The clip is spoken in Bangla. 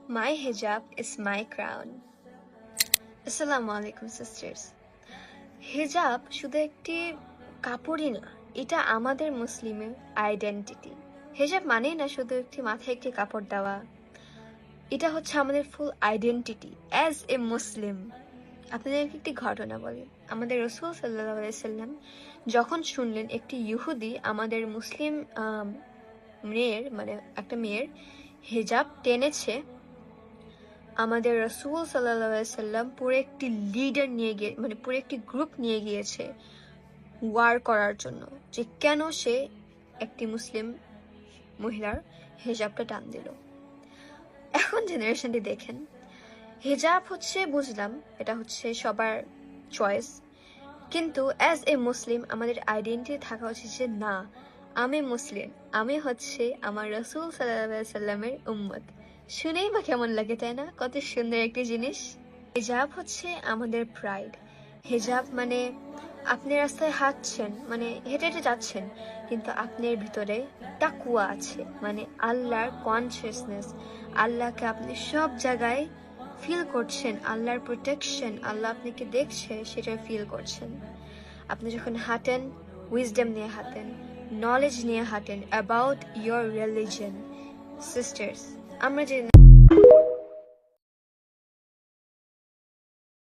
My hijab is my crown. আসসালামু আলাইকুম সিস্টার্স। হিজাব শুধু একটি কাপড়ই না, এটা আমাদের মুসলিমের আইডেন্টিটি। হিজাব মানেই না শুধু একটি মাথায় একটি কাপড় দেওয়া, এটা হচ্ছে আমাদের ফুল আইডেন্টিটি অ্যাজ এ মুসলিম। আপনাদেরকে একটি ঘটনা বলি। আমাদের রসুল সাল্লাল্লাহু আলাইহি সাল্লাম যখন শুনলেন একটি ইহুদি আমাদের মুসলিম মেয়ের একটা মেয়ের হিজাব টেনেছে, আমাদের রসুল সাল্লাল্লাহু আলাইহি সাল্লাম পুরো একটি লিডার নিয়ে গিয়ে পুরো একটি গ্রুপ নিয়ে গিয়েছে ওয়ার করার জন্য, যে কেন সে একটি মুসলিম মহিলার হিজাবটা টান দিল। এখন জেনারেশনটি দেখেন, হিজাব হচ্ছে বুঝলাম এটা হচ্ছে সবার চয়েস, কিন্তু অ্যাজ এ মুসলিম আমাদের আইডেন্টিটি থাকা উচিত যে না, আমি মুসলিম, আমি হচ্ছে আমার রসুল সাল্লাল্লাহু আলাইহি সাল্লামের উম্মত। শুনেই বা কেমন লাগে, তাই না? কত সুন্দর একটি জিনিস। হিজাব হচ্ছে আমাদের প্রাইড। হিজাব মানে আপনি রাস্তায় হাঁটছেন, হেঁটে হেঁটে যাচ্ছেন, কিন্তু আপনার ভিতরে তাকওয়া আছে, আল্লাহর কনসিয়াসনেস। আল্লাহকে আপনি সব জায়গায় ফিল করছেন, আল্লাহর প্রোটেকশন, আল্লাহ আপনাকে দেখছে সেটা ফিল করছেন। আপনি যখন হাঁটেন, উইজডম নিয়ে হাঁটেন, নলেজ নিয়ে হাঁটেন অ্যাবাউট ইয়োর রিলিজন। সিস্টার্স, আমরা যে